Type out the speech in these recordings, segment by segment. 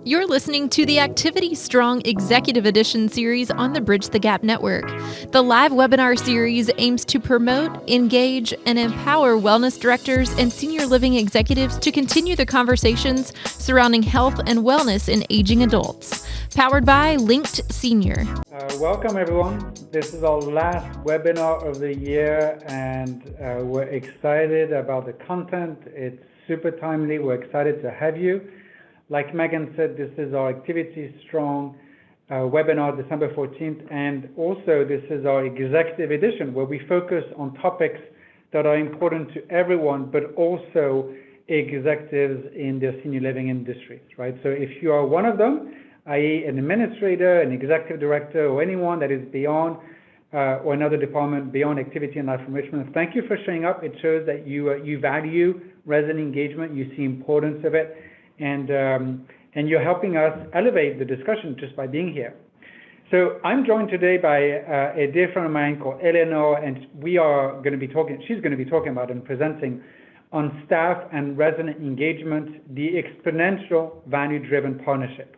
You're listening to the Activity Strong Executive Edition series on the Bridge the Gap Network. The live webinar series aims to promote, engage, and empower wellness directors and senior living executives to continue the conversations surrounding health and wellness in aging adults. Powered by Linked Senior. Welcome, everyone. This is our last webinar of the year, and we're excited about the content. It's super timely. We're excited to have you. Like Megan said, this is our Activity Strong webinar, December 14th, and also this is our executive edition where we focus on topics that are important to everyone, but also executives in the senior living industries, right? So if you are one of them, i.e. an administrator, an executive director, or anyone that is beyond or another department beyond activity and life enrichment, thank you for showing up. It shows that you value resident engagement, you see importance of it, and you're helping us elevate the discussion just by being here. So I'm joined today by a dear friend of mine called Eleanor, and she's going to be talking about and presenting on staff and resident engagement, the exponential value-driven partnership.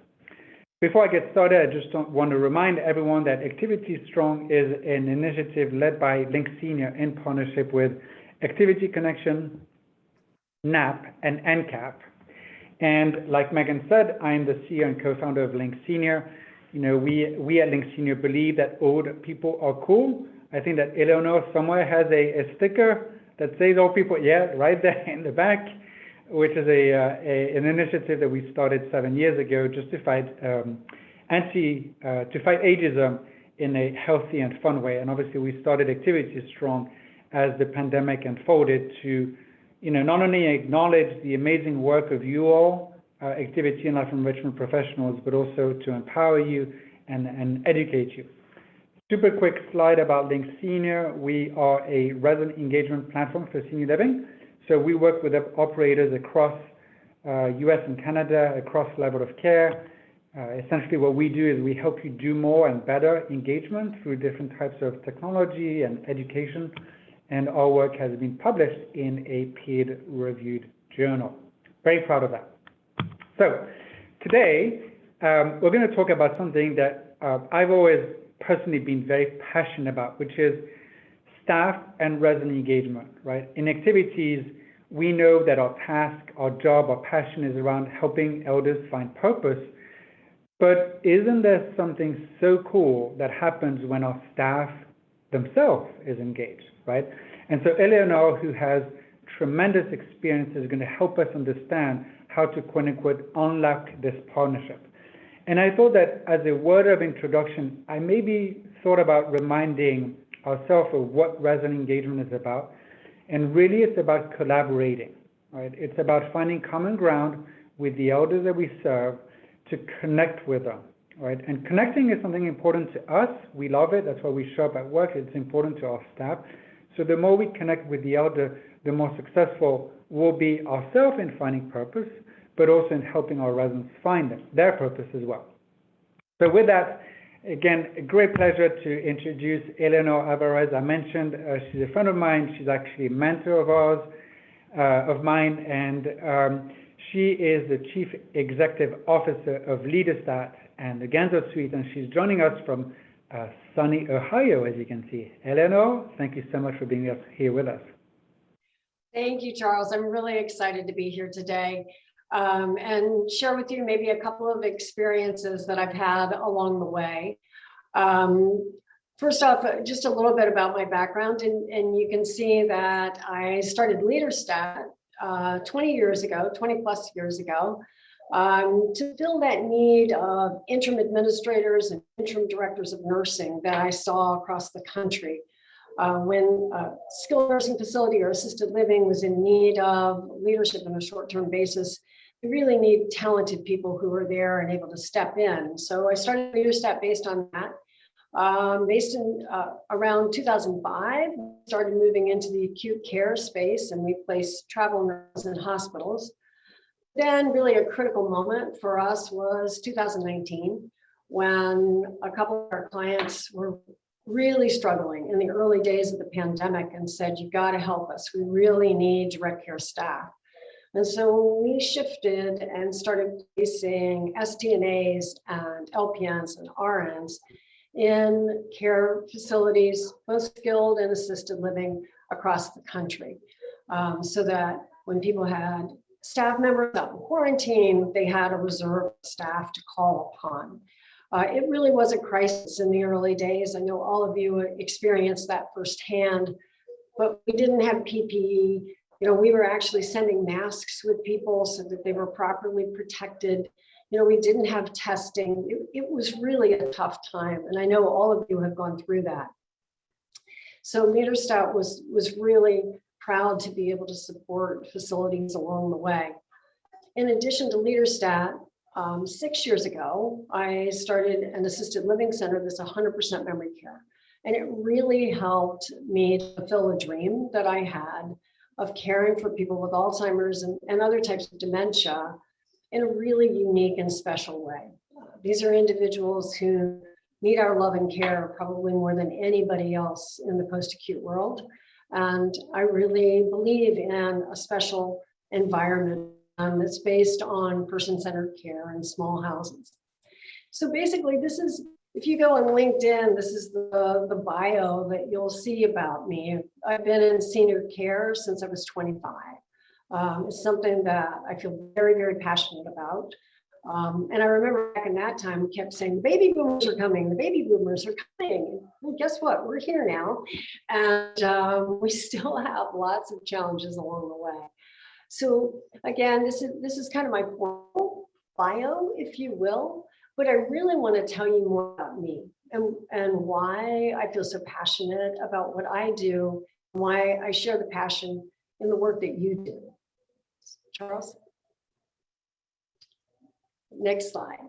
Before I get started, I just want to remind everyone that Activity Strong is an initiative led by Link Senior in partnership with Activity Connection, NAP, and NCAP. And like Megan said, I'm the CEO and co-founder of Link Senior. You know, we at Link Senior believe that old people are cool. I think that Eleanor somewhere has a sticker that says old people, yeah, right there in the back, which is an initiative that we started 7 years ago just to fight ageism in a healthy and fun way. And obviously we started Activity Strong as the pandemic unfolded to not only acknowledge the amazing work of you all, activity and life enrichment professionals, but also to empower you and educate you. Super quick slide about Link Senior. We are a resident engagement platform for senior living. So we work with operators across US and Canada, across level of care. Essentially what we do is we help you do more and better engagement through different types of technology and education. And our work has been published in a peer-reviewed journal. Very proud of that. So today, we're going to talk about something that I've always personally been very passionate about, which is staff and resident engagement, right? In activities, we know that our task, our job, our passion is around helping elders find purpose. But isn't there something so cool that happens when our staff themselves is engaged, right? And so Eleanor, who has tremendous experience, is going to help us understand how to, quote unquote, unlock this partnership. And I thought that as a word of introduction, I maybe thought about reminding ourselves of what resident engagement is about. And really it's about collaborating, right? It's about finding common ground with the elders that we serve to connect with them. Right, and connecting is something important to us. We love it. That's why we show up at work. It's important to our staff. So the more we connect with the elder, the more successful we'll be ourselves in finding purpose, but also in helping our residents find their purpose as well. So with that, again, a great pleasure to introduce Eleanor Alvarez. I mentioned she's a friend of mine. She's actually a mentor of mine, and she is the Chief Executive Officer of LeaderStat and the Ganzo Suite, and she's joining us from sunny Ohio, as you can see. Eleanor, thank you so much for being here with us. Thank you, Charles. I'm really excited to be here today and share with you maybe a couple of experiences that I've had along the way. First off, just a little bit about my background, and you can see that I started LeaderStat 20 plus years ago, to fill that need of interim administrators and interim directors of nursing that I saw across the country. When a skilled nursing facility or assisted living was in need of leadership on a short-term basis, we really need talented people who are there and able to step in. So I started LeaderStat based on that. Based in around 2005, we started moving into the acute care space, and we placed travel nurses in hospitals. Then really a critical moment for us was 2019, when a couple of our clients were really struggling in the early days of the pandemic and said, you've got to help us. We really need direct care staff. And so we shifted and started placing STNAs and LPNs and RNs in care facilities, both skilled and assisted living across the country. So that when people had staff members out in quarantine, they had a reserve staff to call upon. It really was a crisis in the early days. I know all of you experienced that firsthand, but we didn't have PPE. You know, we were actually sending masks with people so that they were properly protected. You know, we didn't have testing. It was really a tough time. And I know all of you have gone through that. So LeaderStat was really proud to be able to support facilities along the way. In addition to LeaderStat, 6 years ago, I started an assisted living center that's 100% memory care. And it really helped me to fulfill a dream that I had of caring for people with Alzheimer's and other types of dementia in a really unique and special way. These are individuals who need our love and care probably more than anybody else in the post-acute world. And I really believe in a special environment that's based on person-centered care in small houses. So basically, this is, if you go on LinkedIn, this is the bio that you'll see about me. I've been in senior care since I was 25. It's something that I feel very, very passionate about. And I remember back in that time, we kept saying, the baby boomers are coming, the baby boomers are coming. Well, guess what? We're here now. And we still have lots of challenges along the way. So again, this is kind of my formal bio, if you will, but I really want to tell you more about me and why I feel so passionate about what I do, and why I share the passion in the work that you do. Charles? Next slide.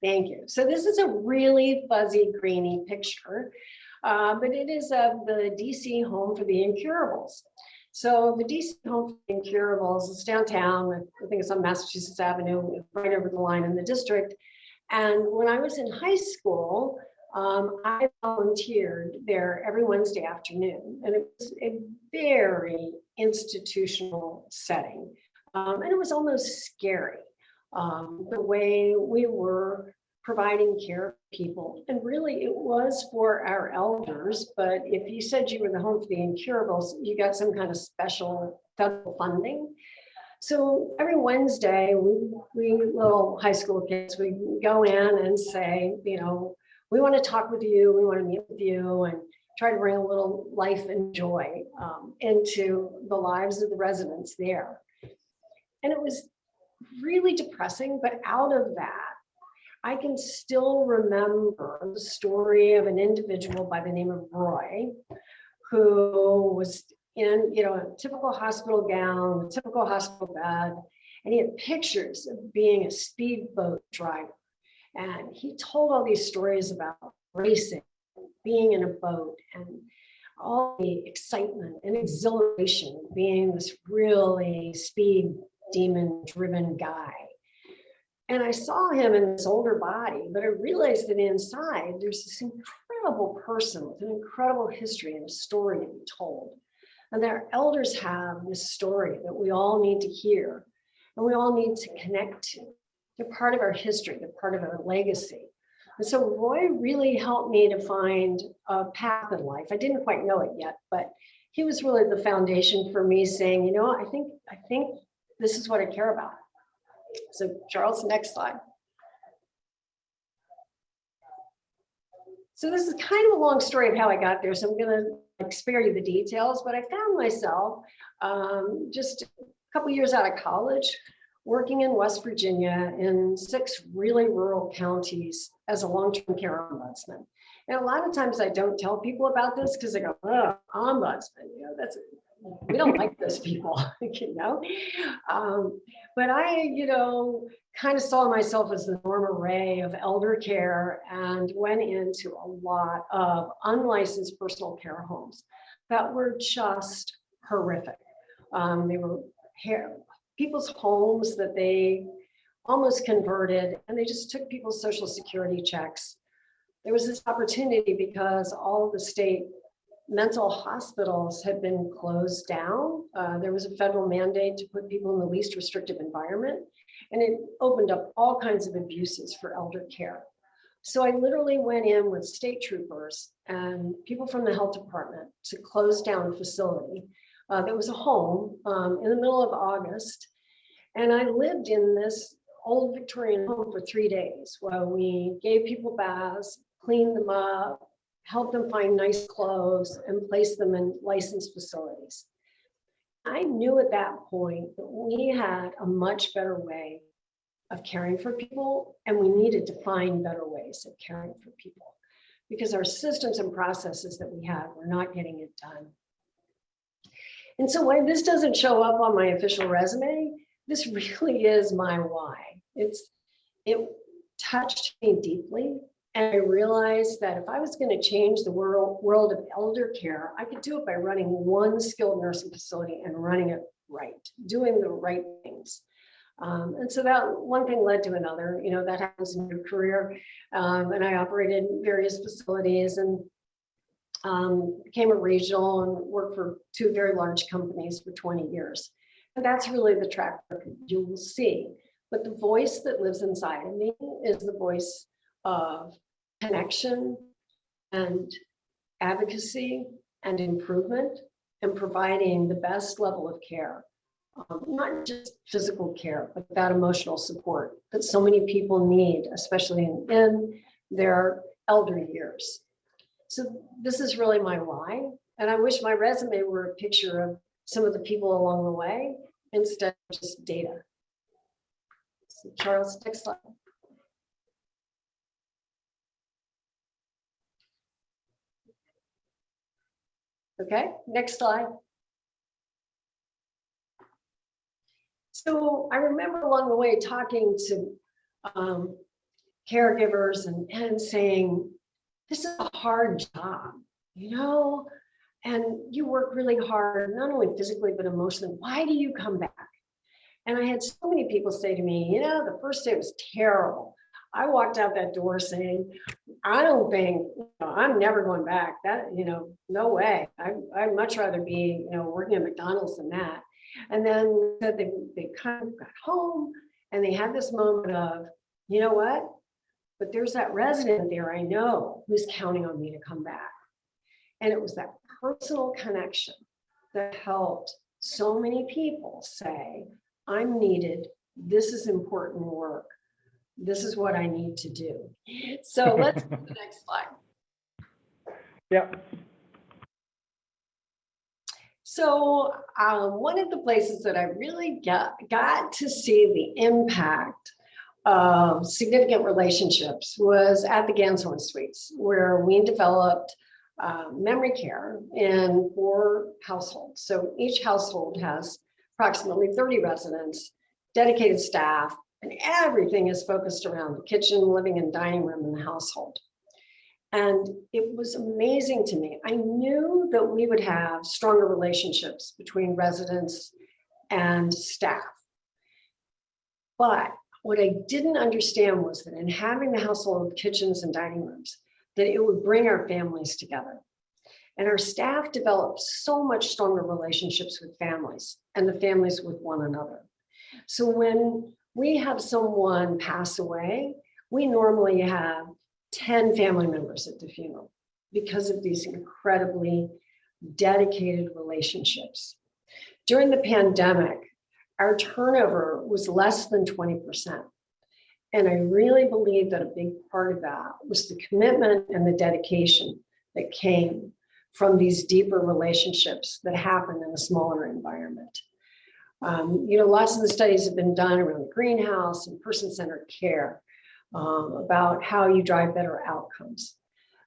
Thank you. So this is a really fuzzy, grainy picture, but it is of the DC Home for the Incurables. So the DC Home for the Incurables is downtown. I think it's on Massachusetts Avenue, right over the line in the district. And when I was in high school, I volunteered there every Wednesday afternoon. And it was a very institutional setting. And it was almost scary, the way we were providing care for people. And really it was for our elders, but if you said you were the home for the incurables, you got some kind of special federal funding. So every Wednesday, we little high school kids, we go in and say, you know, we want to talk with you, we want to meet with you, and try to bring a little life and joy into the lives of the residents there. And it was really depressing, but out of that, I can still remember the story of an individual by the name of Roy, who was in, you know, a typical hospital gown, a typical hospital bed, and he had pictures of being a speedboat driver. And he told all these stories about racing, being in a boat, and all the excitement and exhilaration, being this really speed demon driven guy. And I saw him in this older body, but I realized that inside there's this incredible person with an incredible history and a story to be told. And their elders have this story that we all need to hear and we all need to connect to. They're part of our history, they're part of our legacy. And so Roy really helped me to find a path in life. I didn't quite know it yet, but he was really the foundation for me saying, you know, I think this is what I care about. So Charles, next slide. So this is kind of a long story of how I got there. So I'm gonna spare you the details, but I found myself just a couple years out of college, working in West Virginia in 6 really rural counties as a long-term care ombudsman. And a lot of times I don't tell people about this because they go, oh, ombudsman, you know, we don't like those people, you know. But I, you know, kind of saw myself as the Norma Ray of elder care and went into a lot of unlicensed personal care homes that were just horrific. They were people's homes that they almost converted, and they just took people's Social Security checks. There was this opportunity because all of the state mental hospitals had been closed down. There was a federal mandate to put people in the least restrictive environment, and it opened up all kinds of abuses for elder care. So I literally went in with state troopers and people from the health department to close down a facility that was a home in the middle of August. And I lived in this old Victorian home for 3 days while we gave people baths, cleaned them up, helped them find nice clothes, and placed them in licensed facilities. I knew at that point that we had a much better way of caring for people, and we needed to find better ways of caring for people because our systems and processes that we had were not getting it done. And so while this doesn't show up on my official resume, this really is my why. It touched me deeply, and I realized that if I was going to change the world of elder care, I could do it by running one skilled nursing facility and running it right, doing the right things. And so that one thing led to another, that happens in your career. And I operated various facilities and became a regional and worked for 2 very large companies for 20 years. And that's really the track record you will see. But the voice that lives inside of me is the voice of connection and advocacy and improvement and providing the best level of care. Not just physical care, but that emotional support that so many people need, especially in their elder years. So this is really my why. And I wish my resume were a picture of some of the people along the way instead of just data. So Charles, next slide. Okay, next slide. So I remember along the way talking to caregivers and saying, this is a hard job, and you work really hard, not only physically, but emotionally. Why do you come back? And I had so many people say to me, the first day was terrible. I walked out that door saying, I don't think, I'm never going back. That, no way. I'd much rather be, working at McDonald's than that. And then they kind of got home and they had this moment of, you know what? But there's that resident there I know who's counting on me to come back. And it was that personal connection that helped so many people say, I'm needed. This is important work. This is what I need to do. So let's go to the next slide. Yeah. So one of the places that I really got to see the impact of significant relationships was at the Ganshorn Suites, where we developed memory care in 4 households. So each household has approximately 30 residents, dedicated staff, and everything is focused around the kitchen, living and dining room in the household. And it was amazing to me. I knew that we would have stronger relationships between residents and staff. But what I didn't understand was that in having the household kitchens and dining rooms, that it would bring our families together. And our staff developed so much stronger relationships with families and the families with one another. So when we have someone pass away, we normally have 10 family members at the funeral because of these incredibly dedicated relationships. During the pandemic, our turnover was less than 20%. And I really believe that a big part of that was the commitment and the dedication that came from these deeper relationships that happen in a smaller environment. Lots of the studies have been done around the greenhouse and person-centered care about how you drive better outcomes.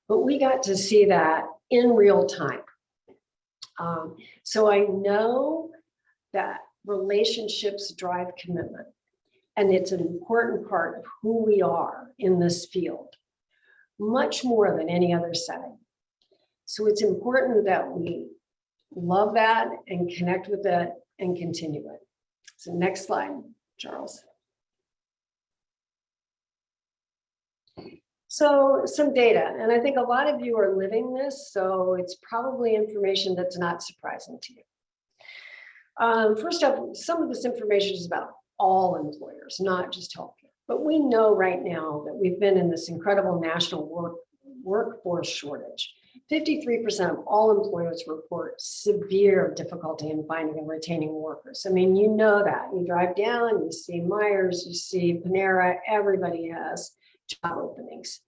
But we got to see that in real time. So I know that relationships drive commitment, and it's an important part of who we are in this field, much more than any other setting. So it's important that we love that and connect with it and continue it. So next slide, Charles. So So some data, and I think a lot of you are living this, so it's probably information that's not surprising to you. First off, some of this information is about all employers, not just healthcare. But we know right now that we've been in this incredible national workforce shortage. 53% of all employers report severe difficulty in finding and retaining workers. I mean, you know that. You drive down, you see Myers, you see Panera, everybody has job openings.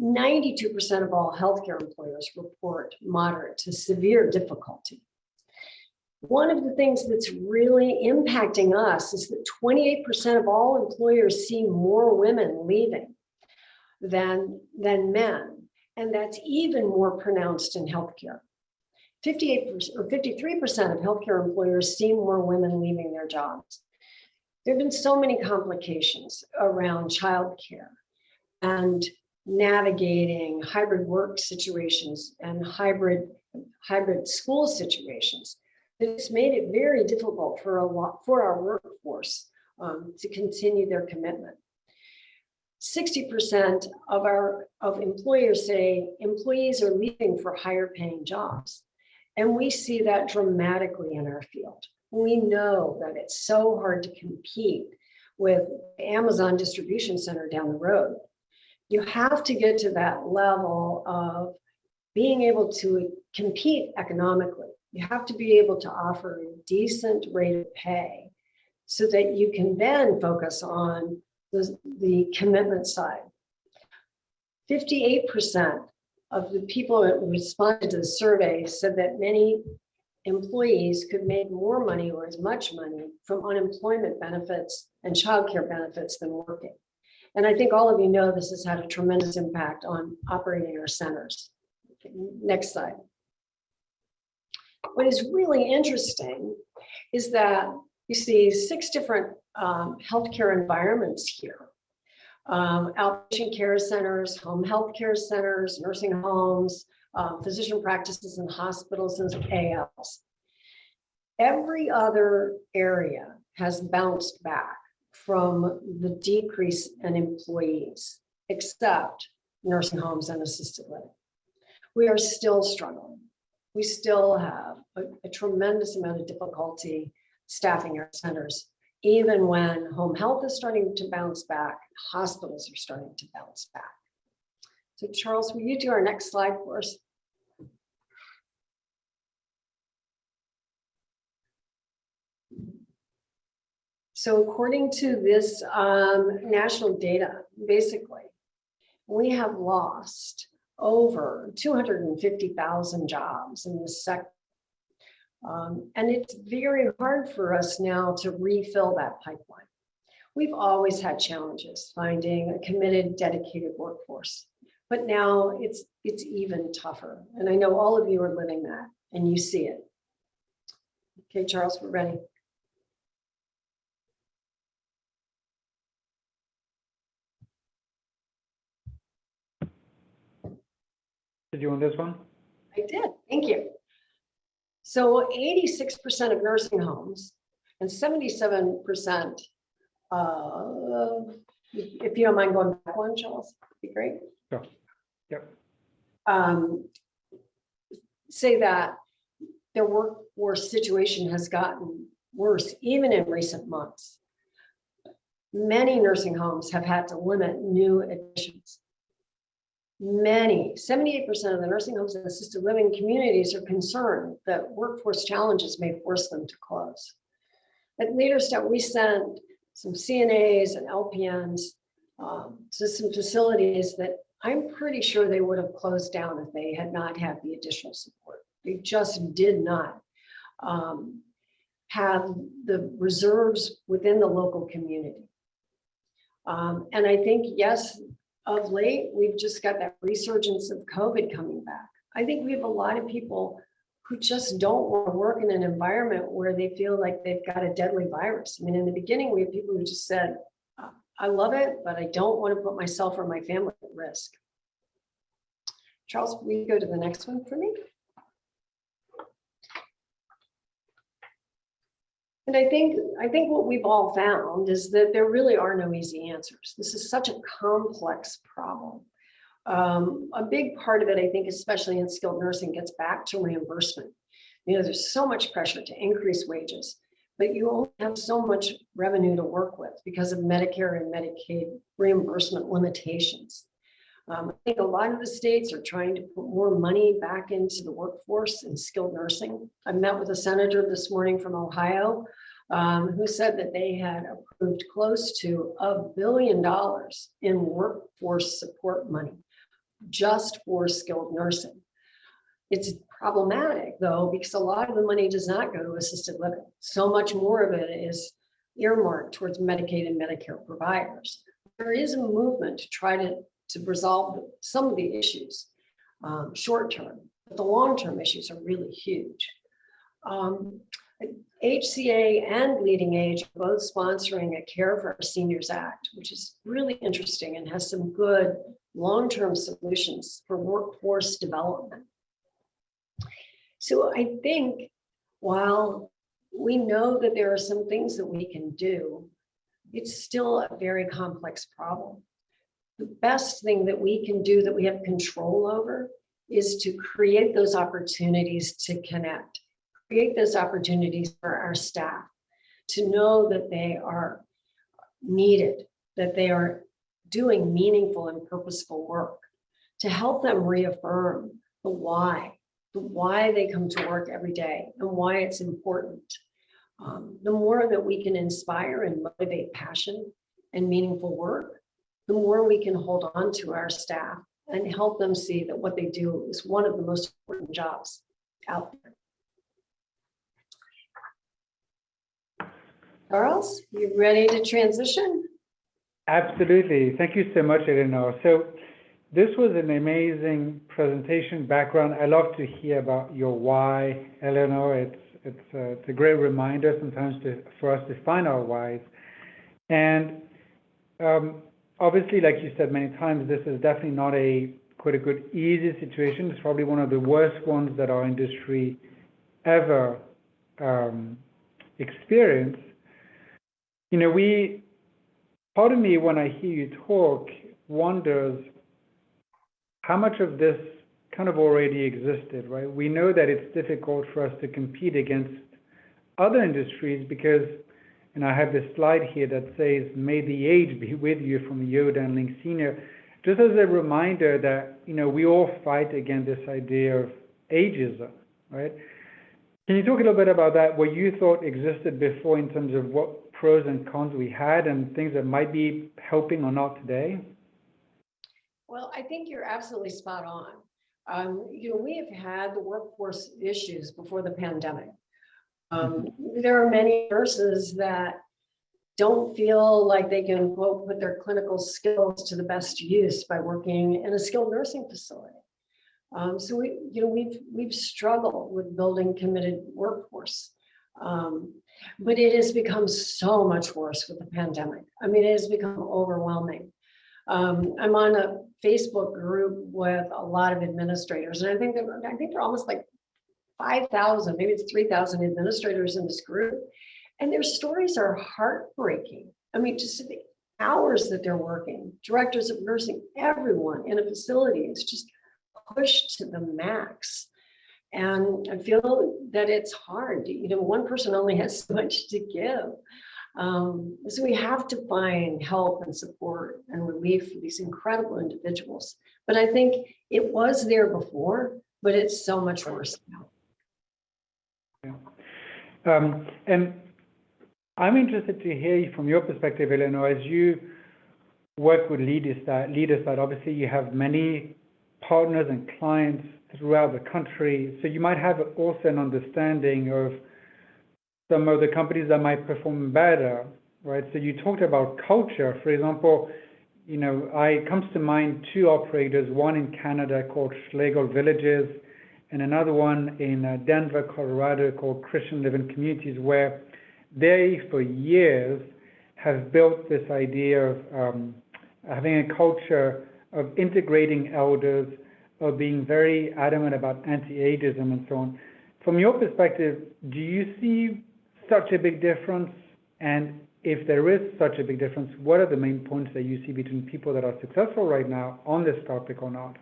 92% of all healthcare employers report moderate to severe difficulty. One of the things that's really impacting us is that 28% of all employers see more women leaving than men. And that's even more pronounced in healthcare. 58% or 53% of healthcare employers see more women leaving their jobs. There have been so many complications around childcare and navigating hybrid work situations and hybrid school situations. It's made it very difficult for our workforce to continue their commitment. 60% of employers say employees are leaving for higher paying jobs. And we see that dramatically in our field. We know that it's so hard to compete with Amazon distribution center down the road. You have to get to that level of being able to compete economically. You have to be able to offer a decent rate of pay so that you can then focus on the commitment side. 58% of the people that responded to the survey said that many employees could make more money or as much money from unemployment benefits and childcare benefits than working. And I think all of you know this has had a tremendous impact on operating our centers. Okay, next slide. What is really interesting is that you see 6 different healthcare environments here. Outpatient care centers, home health care centers, nursing homes, physician practices and hospitals and ALs. Every other area has bounced back from the decrease in employees, except nursing homes and assisted living. We are still struggling. We still have a tremendous amount of difficulty staffing our centers, even when home health is starting to bounce back, hospitals are starting to bounce back. So Charles, will you do our next slide for us? So according to this national data, basically, we have lost over 250,000 jobs in this sector. And it's very hard for us now to refill that pipeline. We've always had challenges finding a committed, dedicated workforce, but now it's even tougher. And I know all of you are living that and you see it. Okay, Charles, we're ready. Did you want this one? I did, thank you. So 86% of nursing homes and 77%, if you don't mind going back one, Charles, that'd be great. Sure. Yep. Say that their workforce situation has gotten worse, even in recent months. Many nursing homes have had to limit new admissions. 78% of the nursing homes and assisted living communities are concerned that workforce challenges may force them to close. At LeaderStat, we sent some CNAs and LPNs to some facilities that I'm pretty sure they would have closed down if they had not had the additional support. They just did not have the reserves within the local community. And I think, yes, of late, we've just got that resurgence of COVID coming back. I think we have a lot of people who just don't want to work in an environment where they feel like they've got a deadly virus. I mean, in the beginning, we had people who just said, I love it, but I don't want to put myself or my family at risk. Charles, will you go to the next one for me? And I think what we've all found is that there really are no easy answers. This is such a complex problem. A big part of it, I think, especially in skilled nursing, gets back to reimbursement. There's so much pressure to increase wages, but you only have so much revenue to work with because of Medicare and Medicaid reimbursement limitations. I think a lot of the states are trying to put more money back into the workforce in skilled nursing. I met with a senator this morning from Ohio who said that they had approved close to $1 billion in workforce support money just for skilled nursing. It's problematic, though, because a lot of the money does not go to assisted living. So much more of it is earmarked towards Medicaid and Medicare providers. There is a movement to try to resolve some of the issues short term, but the long term issues are really huge. HCA and Leading Age are both sponsoring a Care for Our Seniors Act, which is really interesting and has some good long-term solutions for workforce development. So I think while we know that there are some things that we can do, it's still a very complex problem. The best thing that we can do that we have control over is to create those opportunities to connect, create those opportunities for our staff to know that they are needed, that they are doing meaningful and purposeful work, to help them reaffirm the why they come to work every day and why it's important. The more that we can inspire and motivate passion and meaningful work, the more we can hold on to our staff and help them see that what they do is one of the most important jobs out there. Charles, you ready to transition? Absolutely. Thank you so much, Eleanor. So this was an amazing presentation background. I love to hear about your why, Eleanor. It's a great reminder sometimes for us to find our whys. And obviously, like you said many times, this is definitely not quite a good, easy situation. It's probably one of the worst ones that our industry ever experienced. Part of me, when I hear you talk, wonders how much of this kind of already existed, right? We know that it's difficult for us to compete against other industries because, and I have this slide here that says, "May the age be with you," from Yoda and Link Senior, just as a reminder that, we all fight against this idea of ageism, right? Can you talk a little bit about that, what you thought existed before in terms of what pros and cons we had and things that might be helping or not today? Well, I think you're absolutely spot on. We have had the workforce issues before the pandemic. There are many nurses that don't feel like they can, quote, put their clinical skills to the best use by working in a skilled nursing facility. So we've struggled with building committed workforce. But it has become so much worse with the pandemic. It has become overwhelming. I'm on a Facebook group with a lot of administrators, and I think they're almost like 5,000, maybe it's 3,000 administrators in this group, and their stories are heartbreaking. Just the hours that they're working, directors of nursing, everyone in a facility is just pushed to the max. And I feel that it's hard. One person only has so much to give. So we have to find help and support and relief for these incredible individuals. But I think it was there before, but it's so much worse now. Yeah. And I'm interested to hear from your perspective, Eleanor, as you work with LeaderStat, obviously you have many partners and clients throughout the country. So you might have also an understanding of some of the companies that might perform better, right? So you talked about culture. For example, comes to mind two operators, one in Canada called Schlegel Villages, and another one in Denver, Colorado called Christian Living Communities, where they, for years, have built this idea of having a culture of integrating elders, of being very adamant about anti-ageism and so on. From your perspective, do you see such a big difference? And if there is such a big difference, what are the main points that you see between people that are successful right now on this topic or not?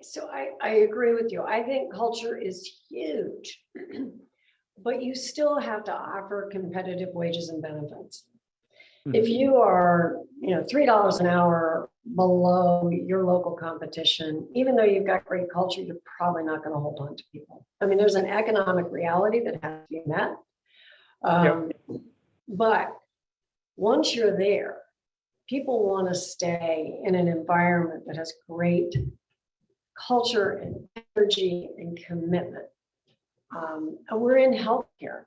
So I agree with you. I think culture is huge, but you still have to offer competitive wages and benefits. If you are, $3 an hour below your local competition, even though you've got great culture, you're probably not going to hold on to people. I mean, there's an economic reality that has to be met. But once you're there, people want to stay in an environment that has great culture and energy and commitment. And we're in healthcare.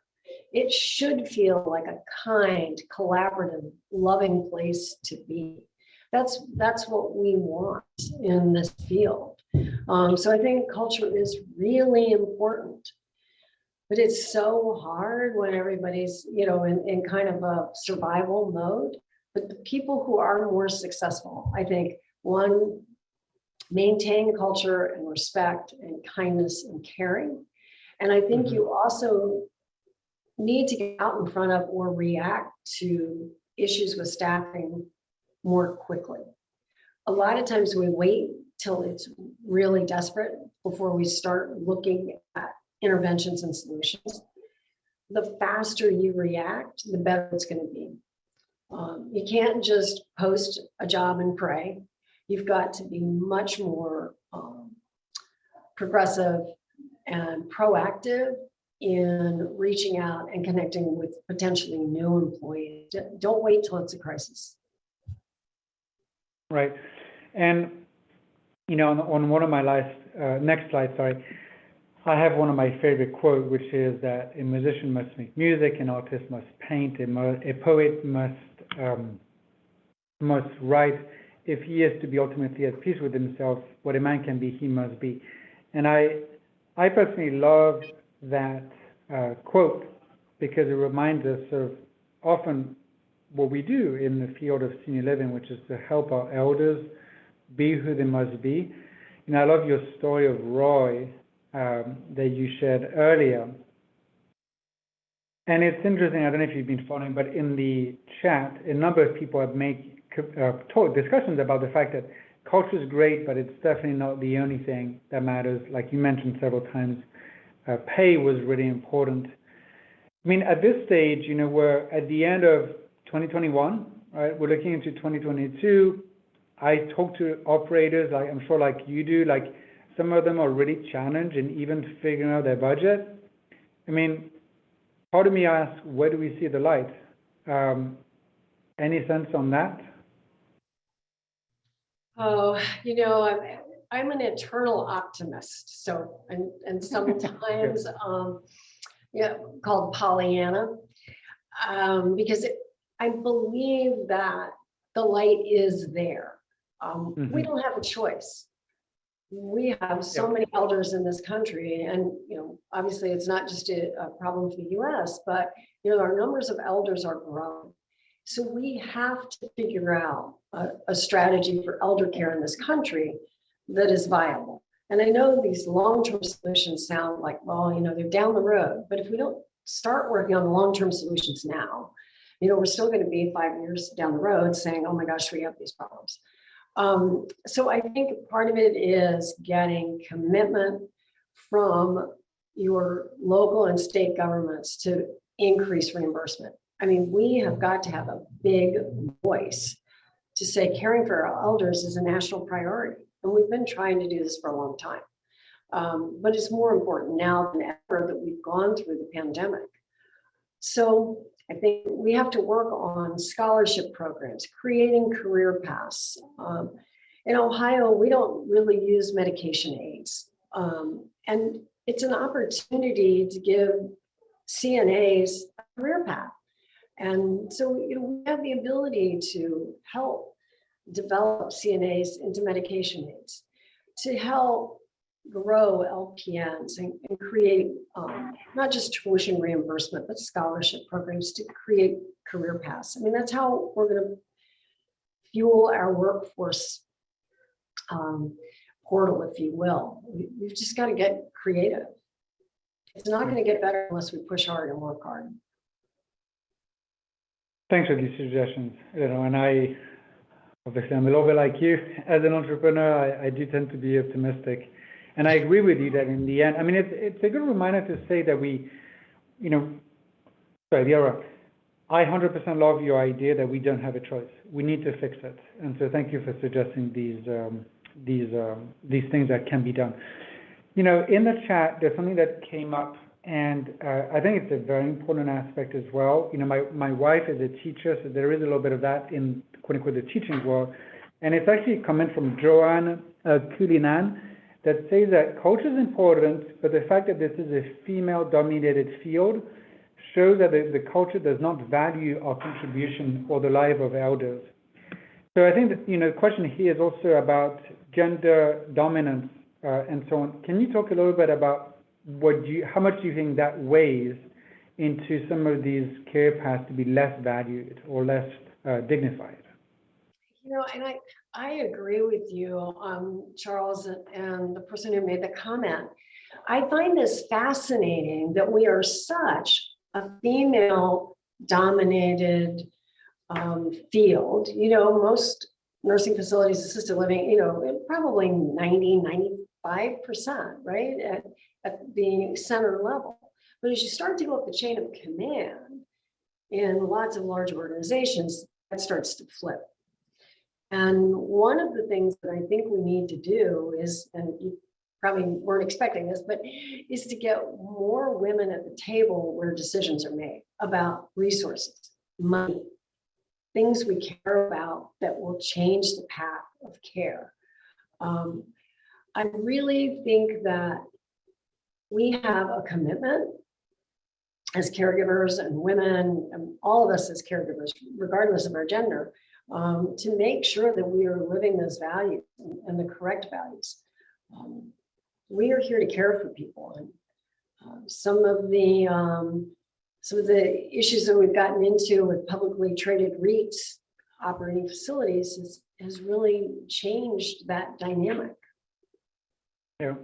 It should feel like a kind, collaborative, loving place to be. That's what we want in this field. So I think culture is really important. But it's so hard when everybody's, in kind of a survival mode. But the people who are more successful, I think, one, maintain culture and respect and kindness and caring. And I think you also need to get out in front of or react to issues with staffing more quickly. A lot of times we wait till it's really desperate before we start looking at interventions and solutions. The faster you react, the better it's going to be. You can't just post a job and pray. You've got to be much more progressive and proactive in reaching out and connecting with potentially new employees. Don't wait till it's a crisis. Right. And, on one of my next slides, I have one of my favorite quotes, which is that a musician must make music, an artist must paint, a poet must write. If he is to be ultimately at peace with himself, what a man can be, he must be. And I personally love that quote because it reminds us of often what we do in the field of senior living, which is to help our elders be who they must be. I love your story of Roy that you shared earlier. And it's interesting, I don't know if you've been following, but in the chat, a number of people have made discussions about the fact that culture is great, but it's definitely not the only thing that matters. Like you mentioned several times, pay was really important. I mean, at this stage, we're at the end of 2021, right? We're looking into 2022. I talk to operators, like I'm sure like you do, like some of them are really challenged in even figuring out their budget. I mean, part of me asks, where do we see the light? Any sense on that? Oh, I'm an eternal optimist. So, and sometimes, called Pollyanna, because I believe that the light is there. We don't have a choice. We have so many elders in this country, and obviously it's not just a problem for the U.S., but our numbers of elders are growing. So we have to figure out a strategy for elder care in this country that is viable. And I know these long-term solutions sound like, well, they're down the road, but if we don't start working on the long-term solutions now, we're still going to be 5 years down the road saying, oh my gosh, we have these problems. So I think part of it is getting commitment from your local and state governments to increase reimbursement. I mean, we have got to have a big voice to say caring for our elders is a national priority. And we've been trying to do this for a long time. But it's more important now than ever that we've gone through the pandemic. So I think we have to work on scholarship programs, creating career paths. In Ohio, we don't really use medication aids. And it's an opportunity to give CNAs a career path. And so, we have the ability to help develop CNAs into medication aids, to help grow LPNs and create not just tuition reimbursement, but scholarship programs to create career paths. I mean, that's how we're going to fuel our workforce portal, if you will. We've just got to get creative. It's not going to get better unless we push hard and work hard. Thanks for these suggestions. And obviously, I'm a little bit like you. As an entrepreneur, I do tend to be optimistic. And I agree with you that in the end, I mean, it's a good reminder to say that I 100% love your idea that we don't have a choice. We need to fix it. And so thank you for suggesting these things that can be done. In the chat, there's something that came up, and I think it's a very important aspect as well. My wife is a teacher, so there is a little bit of that in quote unquote the teaching world. And it's actually a comment from Joanne Kulinan that says that culture is important, but the fact that this is a female-dominated field shows that the culture does not value our contribution or the life of elders. So I think that the question here is also about gender dominance and so on. Can you talk a little bit about how much do you think that weighs into some of these career paths to be less valued or less dignified? And I agree with you, Charles, and the person who made the comment. I find this fascinating that we are such a female-dominated field. Most nursing facilities, assisted living, probably 95%, right, at the center level. But as you start to go up the chain of command in lots of large organizations, that starts to flip. And one of the things that I think we need to do is, and you probably weren't expecting this, but is to get more women at the table where decisions are made about resources, money, things we care about that will change the path of care. I really think that we have a commitment as caregivers and women, and all of us as caregivers, regardless of our gender, to make sure that we are living those values and the correct values. We are here to care for people, and some of the issues that we've gotten into with publicly traded REITs operating facilities has really changed that dynamic. Yeah.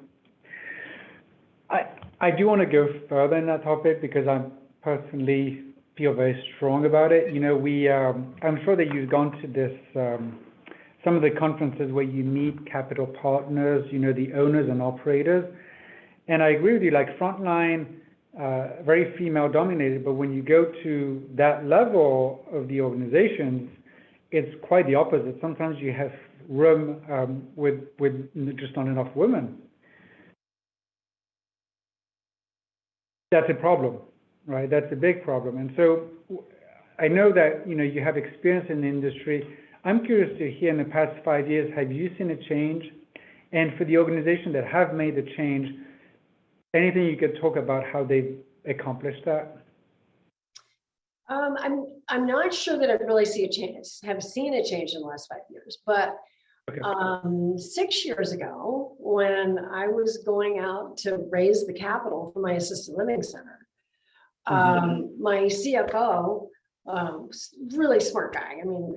I do want to go further in that topic because I personally feel very strong about it. I'm sure that you've gone to this, some of the conferences where you meet capital partners, the owners and operators. And I agree with you, like Frontline, very female dominated, but when you go to that level of the organizations, it's quite the opposite. Sometimes you have room with just not enough women. That's a problem, right? That's a big problem. And so I know that, you have experience in the industry. I'm curious to hear, in the past 5 years, have you seen a change? And for the organization that have made the change, anything you could talk about how they've accomplished that? I'm not sure that I've really seen a change in the last 5 years, but okay. 6 years ago, when I was going out to raise the capital for my assisted living center, my CFO, really smart guy. I mean,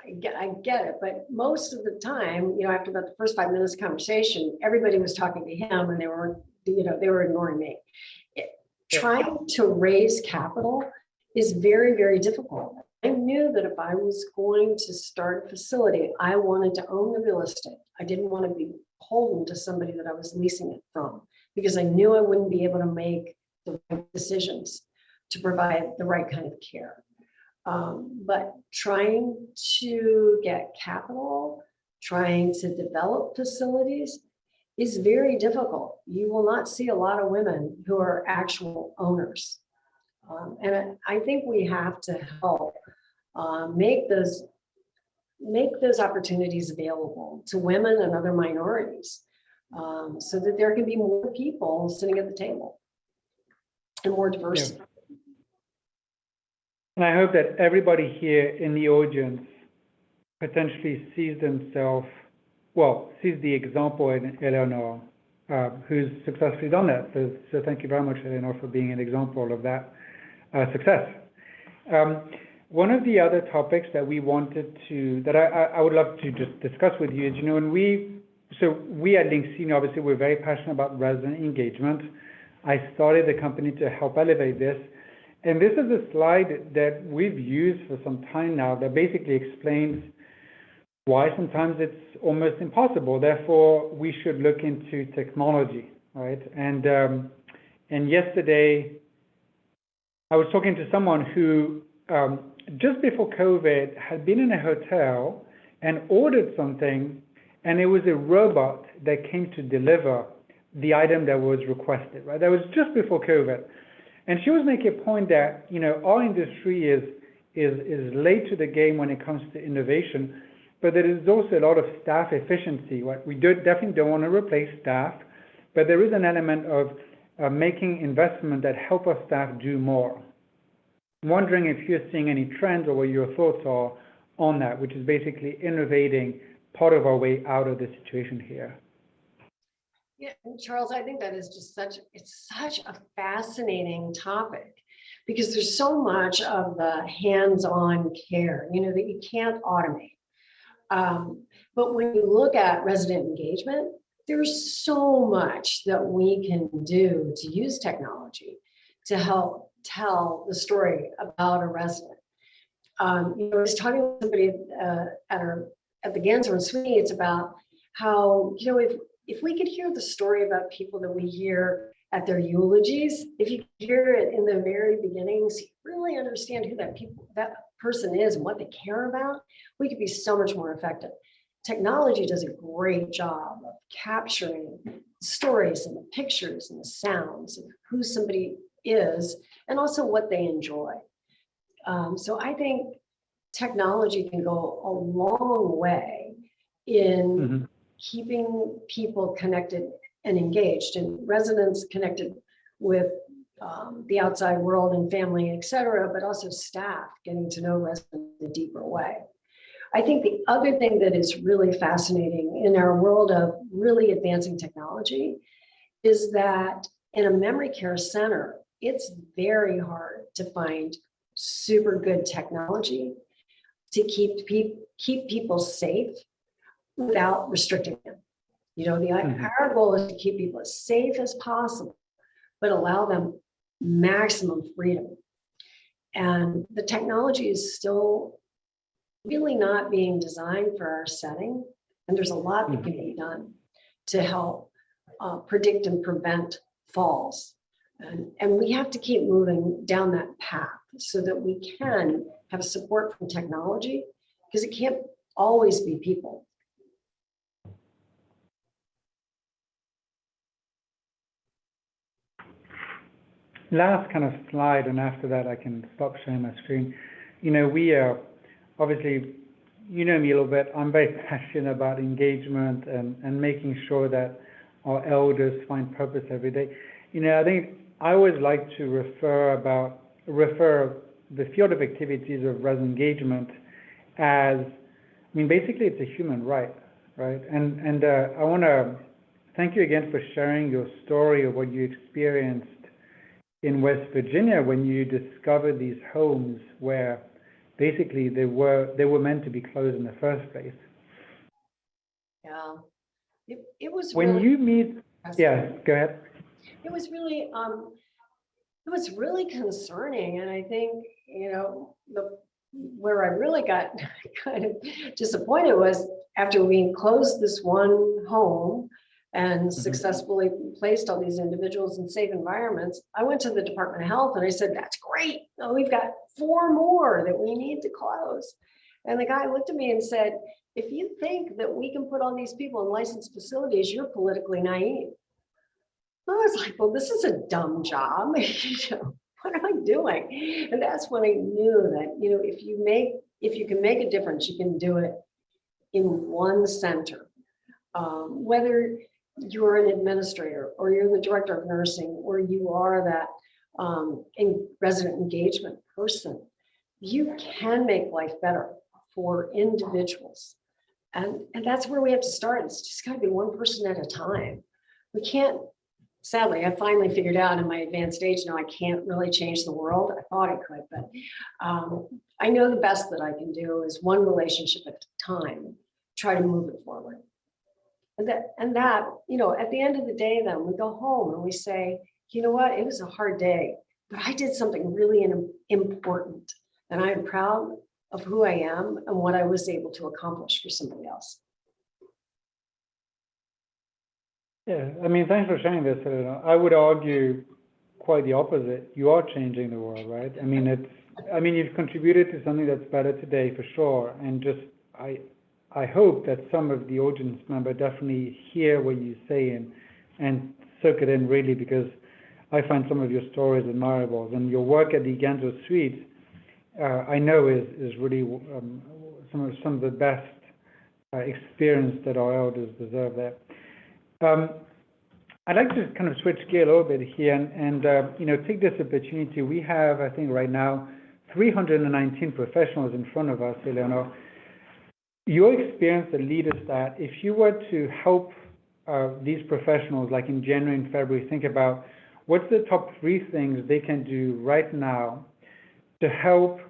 I get it, but most of the time, after about the first 5 minutes of conversation, everybody was talking to him, and they were ignoring me. Trying to raise capital is very, very difficult. I knew that if I was going to start a facility, I wanted to own the real estate. I didn't want to be beholden to somebody that I was leasing it from, because I knew I wouldn't be able to make the right decisions to provide the right kind of care. But trying to get capital, trying to develop facilities is very difficult. You will not see a lot of women who are actual owners. And I think we have to help make those opportunities available to women and other minorities, so that there can be more people sitting at the table and more diversity. Yeah. And I hope that everybody here in the audience potentially sees the example in Eleanor, who's successfully done that. So thank you very much, Eleanor, for being an example of that success. One of the other topics that we wanted that I would love to just discuss with you is, when we at LinkedIn, obviously, we're very passionate about resident engagement. I started the company to help elevate this. And this is a slide that we've used for some time now that basically explains why sometimes it's almost impossible. Therefore, we should look into technology, right? And yesterday, I was talking to someone who just before COVID had been in a hotel and ordered something, and it was a robot that came to deliver the item that was requested, right? That was just before COVID. And she was making a point that, our industry is late to the game when it comes to innovation, but there is also a lot of staff efficiency. Right? We definitely don't want to replace staff, but there is an element of making investment that help our staff do more. I'm wondering if you're seeing any trends or what your thoughts are on that, which is basically innovating part of our way out of the situation here. Yeah, Charles, I think that is just it's such a fascinating topic because there's so much of the hands-on care, that you can't automate. But when you look at resident engagement, there's so much that we can do to use technology to help tell the story about a resident. I was talking with somebody at the Ganser and Sweeney. It's about how, if we could hear the story about people that we hear at their eulogies, if you hear it in the very beginnings, you really understand who that person is and what they care about, we could be so much more effective. Technology does a great job of capturing stories and the pictures and the sounds of who somebody is and also what they enjoy. So I think technology can go a long way in keeping people connected and engaged, and residents connected with the outside world and family, et cetera, but also staff getting to know residents in a deeper way. I think the other thing that is really fascinating in our world of really advancing technology is that in a memory care center, it's very hard to find super good technology to keep people safe without restricting them. Our goal is to keep people as safe as possible, but allow them maximum freedom. And the technology is still really not being designed for our setting. And there's a lot that can be done to help predict and prevent falls. And we have to keep moving down that path so that we can have support from technology, because it can't always be people. Last kind of slide, and after that I can stop sharing my screen. We obviously, me a little bit, I'm very passionate about engagement and making sure that our elders find purpose every day. I think I always like to refer the field of activities of resident engagement as, basically it's a human right? And I want to thank you again for sharing your story of what you experienced in West Virginia when you discovered these homes where basically they were meant to be closed in the first place. Yeah, it was when really, you meet. Yeah, go ahead. It was really concerning, and I think where I really got kind of disappointed was after we closed this one home and successfully placed all these individuals in safe environments, I went to the Department of Health and I said, "That's great. We've got 4 more that we need to close." And the guy looked at me and said, "If you think that we can put all these people in licensed facilities, you're politically naive." I was like, well, this is a dumb job. What am I doing? And that's when I knew that, if you can make a difference, you can do it in one center. Whether you're an administrator or you're the director of nursing or you are that resident engagement person, you can make life better for individuals. And that's where we have to start. It's just got to be one person at a time. We can't, sadly, I finally figured out in my advanced age now I can't really change the world. I thought I could, but I know the best that I can do is one relationship at a time, try to move it forward. And that, at the end of the day, then we go home and we say, you know what, it was a hard day, but I did something really important, and I'm proud of who I am and what I was able to accomplish for somebody else. Yeah, I mean, thanks for sharing this, Eleanor. I would argue quite the opposite. You are changing the world, right? I mean, you've contributed to something that's better today for sure. And just, I hope that some of the audience member definitely hear what you say and soak it in really, because I find some of your stories admirable. And your work at the Ganzo Suite, I know is really some of the best experience that our elders deserve there. I'd like to kind of switch gear a little bit here and take this opportunity. We have, I think right now, 319 professionals in front of us, Eleanor. Your experience at LeaderStat, if you were to help these professionals, like in January and February, think about what's the top 3 things they can do right now to help,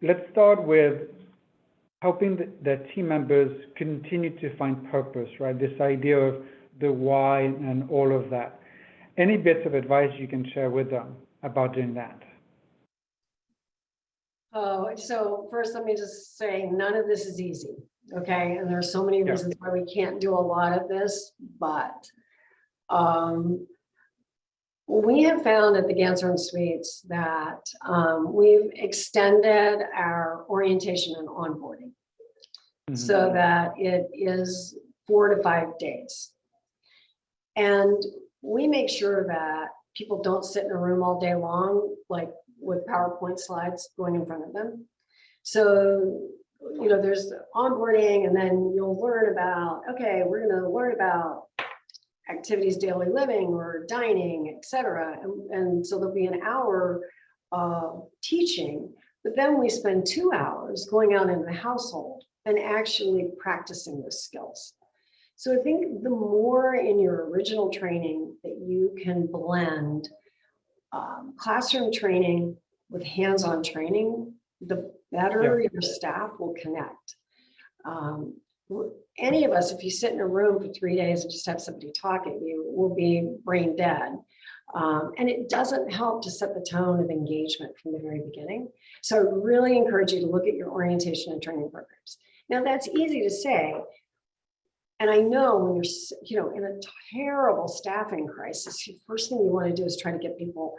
let's start with helping their team members continue to find purpose, right? This idea of the why and all of that. Any bits of advice you can share with them about doing that? Oh, so first let me just say, none of this is easy, okay? And there are so many reasons why we can't do a lot of this, but we have found at the Ganzo Suites that we've extended our orientation and onboarding so that it is 4 to 5 days. And we make sure that people don't sit in a room all day long, like with PowerPoint slides going in front of them. So, there's onboarding, and then you'll learn about, okay, we're going to learn about activities, daily living or dining, etc. And so there'll be an hour of teaching, but then we spend 2 hours going out in the household and actually practicing those skills. So I think the more in your original training that you can blend classroom training with hands-on training, the better your staff will connect. Any of us, if you sit in a room for 3 days and just have somebody talk at you, will be brain dead. And it doesn't help to set the tone of engagement from the very beginning. So I really encourage you to look at your orientation and training programs. Now that's easy to say. And I know when you're, in a terrible staffing crisis, the first thing you want to do is try to get people,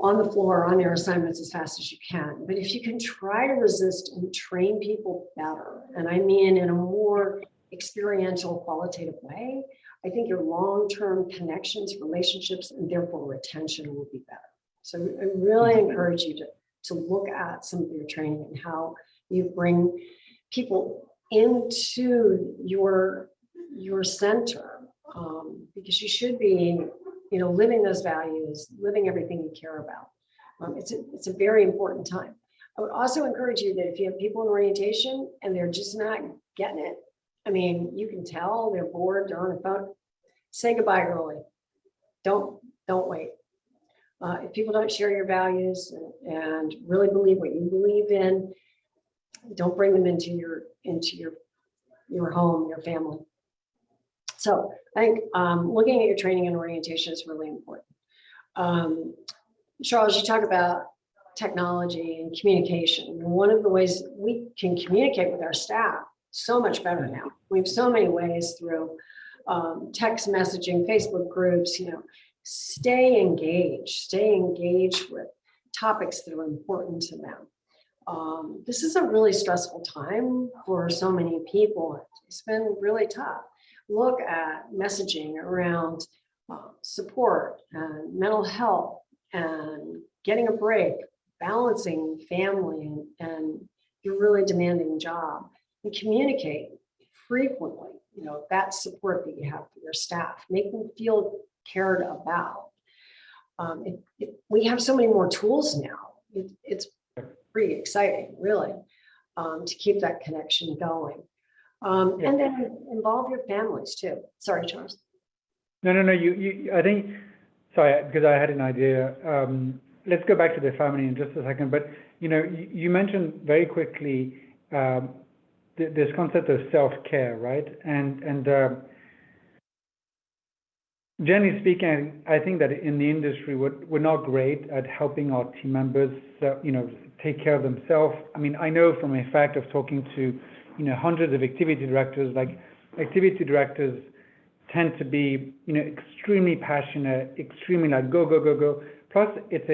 on the floor on their assignments as fast as you can. But if you can try to resist and train people better, and I mean in a more experiential, qualitative way, I think your long-term connections, relationships, and therefore retention will be better. So I really encourage you to look at some of your training and how you bring people into your center, because you should be living those values, living everything you care about. It's a very important time. I would also encourage you that if you have people in orientation and they're just not getting it, I mean, you can tell they're bored, they're on the phone, say goodbye early. Don't wait. If people don't share your values and really believe what you believe in, don't bring them into your home, your family. So I think looking at your training and orientation is really important. Charles, you talk about technology and communication. One of the ways we can communicate with our staff so much better now. We have so many ways through text messaging, Facebook groups, stay engaged with topics that are important to them. This is a really stressful time for so many people. It's been really tough. Look at messaging around support and mental health and getting a break, balancing family and your really demanding job, and communicate frequently, that support that you have for your staff, make them feel cared about. We have so many more tools now. It's pretty exciting, really, to keep that connection going. And then involve your families too. Sorry, Charles. No. I think, sorry, because I had an idea. Let's go back to the family in just a second. But, you mentioned very quickly this concept of self-care, right? And Generally speaking, I think that in the industry, we're not great at helping our team members, take care of themselves. I mean, I know from a fact of talking to, hundreds of activity directors, like activity directors tend to be, extremely passionate, extremely like go, go, go, go. Plus, it's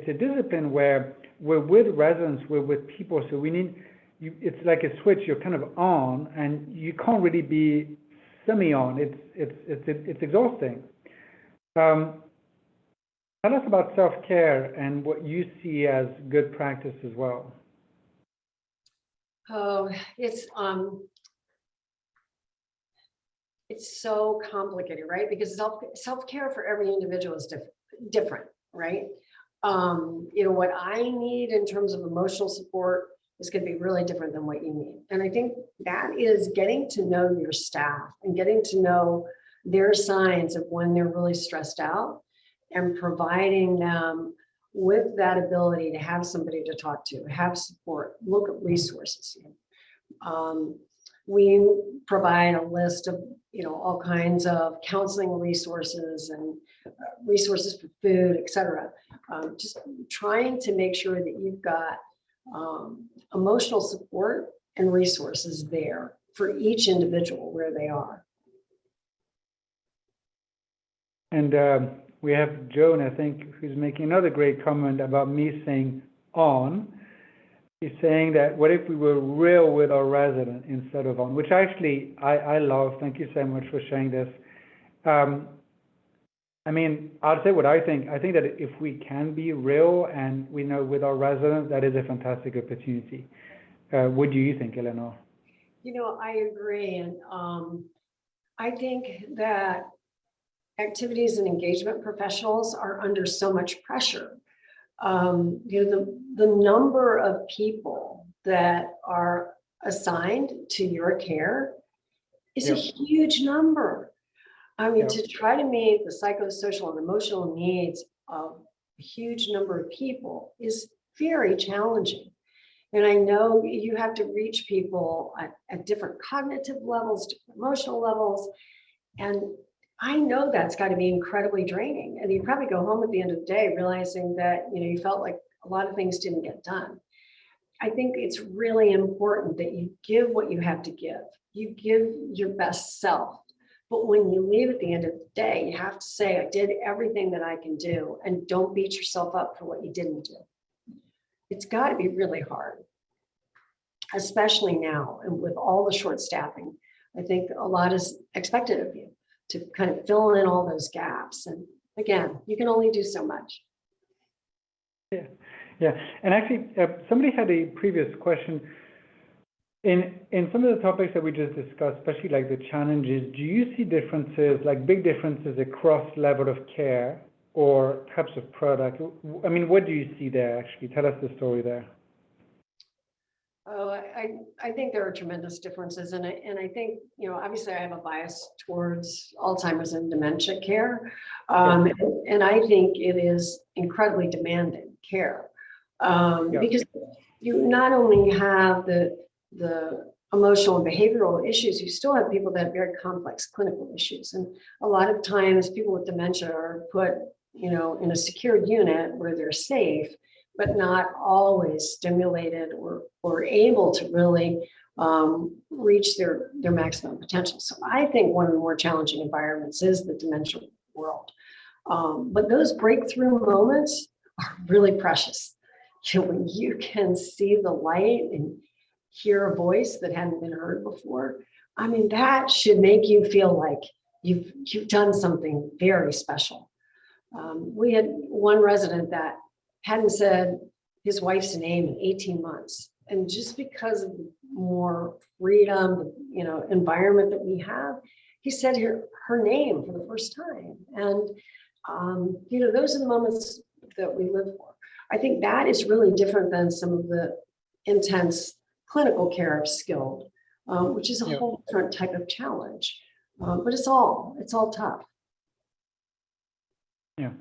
a discipline where we're with residents, we're with people, so it's like a switch. You're kind of on, and you can't really be semi-on. It's exhausting. Tell us about self-care and what you see as good practice as well. Oh, it's so complicated, right? Because self-care for every individual is different, right? What I need in terms of emotional support is going to be really different than what you need. And I think that is getting to know your staff and getting to know their signs of when they're really stressed out and providing them with that ability to have somebody to talk to, have support, look at resources. We provide a list of, all kinds of counseling resources and resources for food, et cetera. Just trying to make sure that you've got emotional support and resources there for each individual where they are. And we have Joan, I think, who's making another great comment about me saying on. He's saying that what if we were real with our resident instead of on, which actually I love. Thank you so much for sharing this. I'll say what I think. I think that if we can be real and we know with our residents, that is a fantastic opportunity. What do you think, Eleanor? I agree. And I think that activities and engagement professionals are under so much pressure. The number of people that are assigned to your care is a huge number. To try to meet the psychosocial and emotional needs of a huge number of people is very challenging. And I know you have to reach people at different cognitive levels, different emotional levels. And I know that's got to be incredibly draining. And you probably go home at the end of the day realizing that, you felt like a lot of things didn't get done. I think it's really important that you give what you have to give. You give your best self. But when you leave at the end of the day, you have to say, I did everything that I can do, and don't beat yourself up for what you didn't do. It's got to be really hard, especially now. And with all the short staffing, I think a lot is expected of you to kind of fill in all those gaps. And again, you can only do so much. Yeah. And actually, somebody had a previous question. In some of the topics that we just discussed, especially like the challenges, do you see differences, like big differences across level of care or types of product? What do you see there actually? Tell us the story there. Oh, I think there are tremendous differences. And I think, obviously I have a bias towards Alzheimer's and dementia care. And I think it is incredibly demanding care because you not only have the emotional and behavioral issues, you still have people that have very complex clinical issues. And a lot of times people with dementia are put, in a secured unit where they're safe, but not always stimulated or able to really reach their maximum potential. So I think one of the more challenging environments is the dementia world. But those breakthrough moments are really precious. When you can see the light and hear a voice that hadn't been heard before, that should make you feel like you've done something very special. We had one resident that hadn't said his wife's name in 18 months. And just because of the more freedom, environment that we have, he said her name for the first time. And, those are the moments that we live for. I think that is really different than some of the intense clinical care of skilled, which is a whole different type of challenge. But it's all tough. Yeah.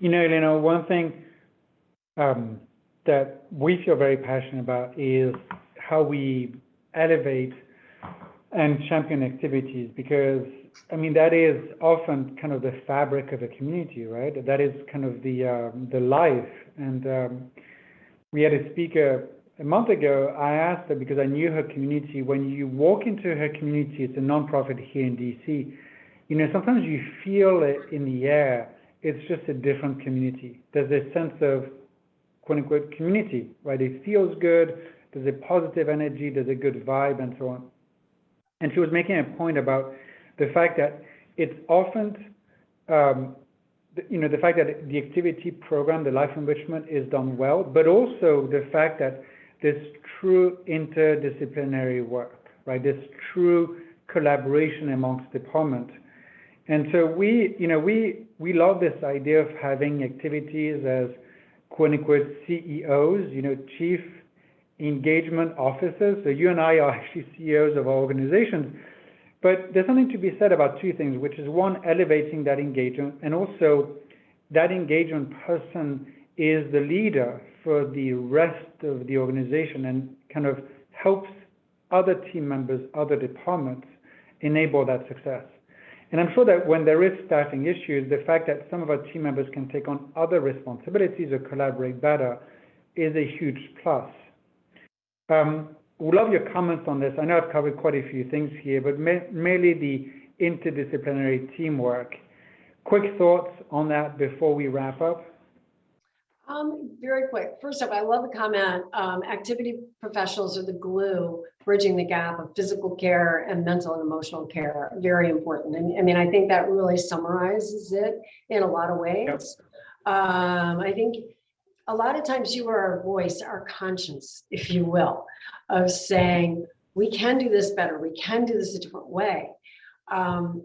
Eleanor, one thing that we feel very passionate about is how we elevate and champion activities, because I mean, that is often kind of the fabric of a community, right? That is kind of the life. And we had a speaker a month ago. I asked her, because I knew her community, when you walk into her community, it's a nonprofit here in DC, you know, sometimes you feel it in the air. It's just a different community. There's a sense of quote unquote community, right? It feels good. There's a positive energy. There's a good vibe and so on. And she was making a point about the fact that it's often, you know, the fact that the activity program, the life enrichment is done well, but also the fact that there's true interdisciplinary work, right? There's true collaboration amongst departments. And so we love this idea of having activities as quote unquote CEOs, you know, chief engagement officers. So you and I are actually CEOs of our organizations. But there's something to be said about two things, which is one, elevating that engagement, and also that engagement person is the leader for the rest of the organization and kind of helps other team members, other departments enable that success. And I'm sure that when there is staffing issues, the fact that some of our team members can take on other responsibilities or collaborate better is a huge plus. We love your comments on this. I know I've covered quite a few things here, but mainly the interdisciplinary teamwork. Quick thoughts on that before we wrap up? Very quick. First up, I love the comment, activity professionals are the glue bridging the gap of physical care and mental and emotional care. Very important. And I mean, I think that really summarizes it in a lot of ways. Yep. I think a lot of times you are our voice, our conscience, if you will, of saying, we can do this better. We can do this a different way. And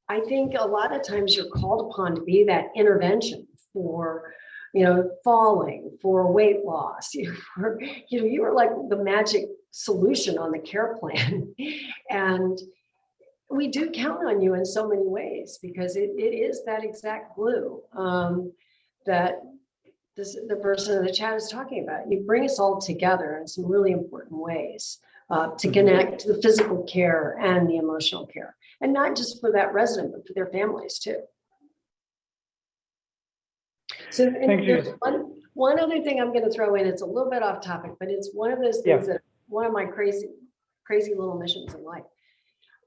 I think a lot of times you're called upon to be that intervention for, you know, falling, for weight loss. You were like the magic solution on the care plan. And we do count on you in so many ways because it is that exact glue that the person in the chat is talking about. You bring us all together in some really important ways to connect the physical care and the emotional care, and not just for that resident, but for their families too. So there's one other thing I'm going to throw in. It's a little bit off topic, but it's one of those things that one of my crazy little missions in life.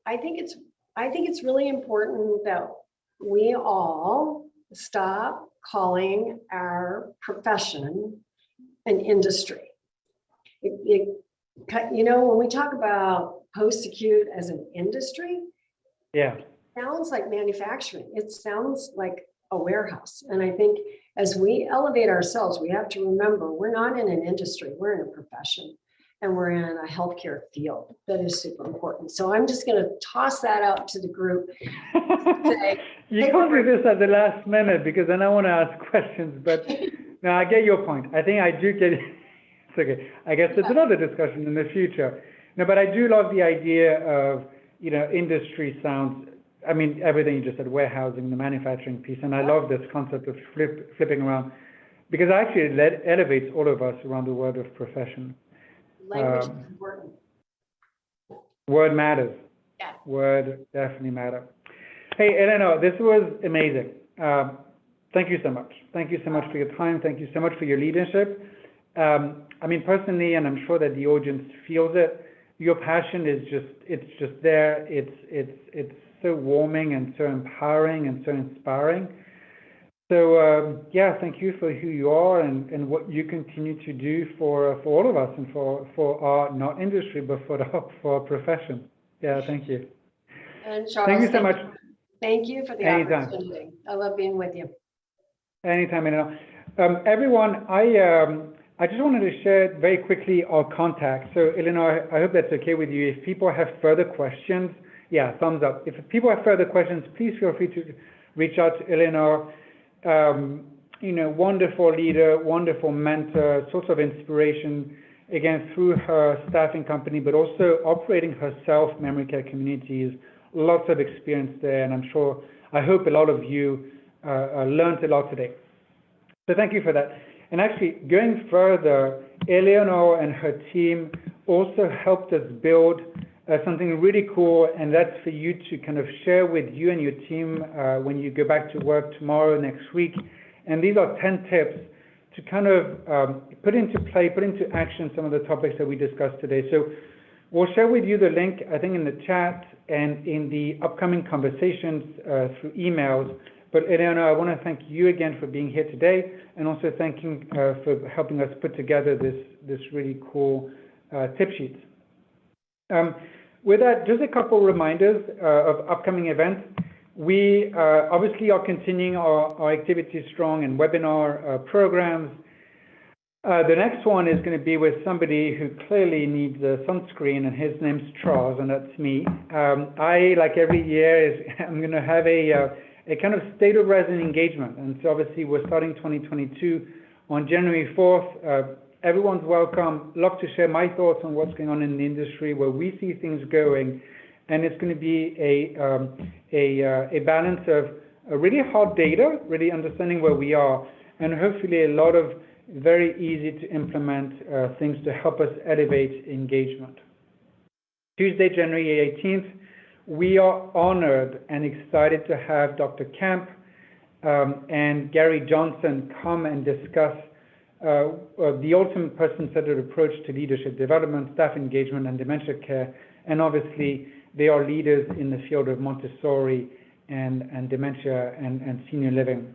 I think it's really important that we all stop calling our profession an industry. You know, when we talk about post-acute as an industry, it sounds like manufacturing. It sounds like a warehouse. And I think as we elevate ourselves, we have to remember we're not in an industry, we're in a profession, and we're in a healthcare field that is super important. So I'm just going to toss that out to the group. Say, you can't do this at the last minute because then I want to ask questions, but no, I get your point. I think I do get it. It's okay. I guess it's another discussion in the future. No, but I do love the idea of, you know, industry sounds, I mean, everything you just said, warehousing, the manufacturing piece, and I love this concept of flipping around because actually it elevates all of us around the world of profession. Language is important. Word matters. Yeah. Word definitely matters. Hey, Eleanor, this was amazing. Thank you so much. Thank you so much for your time. Thank you so much for your leadership. I mean, personally, and I'm sure that the audience feels it, your passion is it's just there. It's so warming and so empowering and so inspiring. So thank you for who you are and what you continue to do for all of us and for our, not industry, but for our profession. Yeah, thank you. And Charles, thank you so much. Thank you for the opportunity. I love being with you. Anytime, Eleanor. Everyone, I just wanted to share very quickly our contact. So Eleanor, I hope that's okay with you. If people have further questions, thumbs up. If people have further questions, please feel free to reach out to Eleanor. Wonderful leader, wonderful mentor, source of inspiration, again, through her staffing company, but also operating herself, memory care communities, lots of experience there. And I hope a lot of you learned a lot today. So thank you for that. And actually, going further, Eleanor and her team also helped us build something really cool, and that's for you to kind of share with you and your team when you go back to work tomorrow, next week. And these are 10 tips to kind of put into action some of the topics that we discussed today. So we'll share with you the link, I think, in the chat and in the upcoming conversations through emails. But Eleanor, I want to thank you again for being here today, and also thanking for helping us put together this really cool tip sheet. With that, just a couple reminders of upcoming events. We obviously are continuing our Activity Strong and webinar programs. The next one is going to be with somebody who clearly needs sunscreen, and his name's Charles, and that's me. I, like every year, I'm going to have a kind of state of resident engagement. And so obviously we're starting 2022 on January 4th. Everyone's welcome. Love to share my thoughts on what's going on in the industry, where we see things going. And it's going to be a balance of really hard data, really understanding where we are, and hopefully a lot of very easy to implement things to help us elevate engagement. Tuesday, January 18th, we are honored and excited to have Dr. Kemp and Gary Johnson come and discuss the ultimate person-centered approach to leadership development, staff engagement, and dementia care. And obviously, they are leaders in the field of Montessori and dementia and senior living.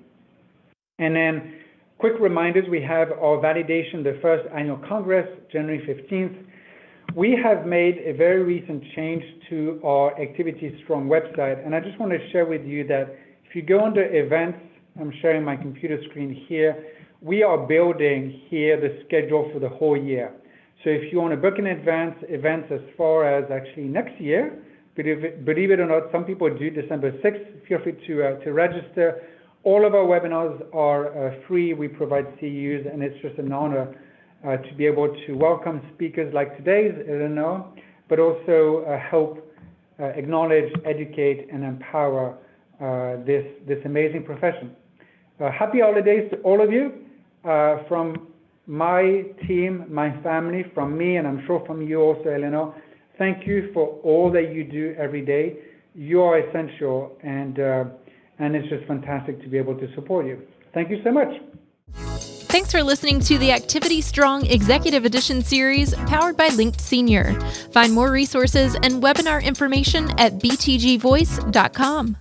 And then quick reminders, we have our validation, the first annual Congress, January 15th. We have made a very recent change to our Activity Strong website, and I just want to share with you that if you go under events, I'm sharing my computer screen here, we are building here the schedule for the whole year. So if you want to book in advance events as far as actually next year, believe it or not, some people do December 6th, feel free to register. All of our webinars are free. We provide CEUs, and it's just an honor to be able to welcome speakers like today's, Eleanor, but also help acknowledge, educate, and empower this amazing profession. Happy holidays to all of you. From my team, my family, from me, and I'm sure from you also, Eleanor, thank you for all that you do every day. You are essential, and it's just fantastic to be able to support you. Thank you so much. Thanks for listening to the Activity Strong Executive Edition series powered by Linked Senior. Find more resources and webinar information at btgvoice.com.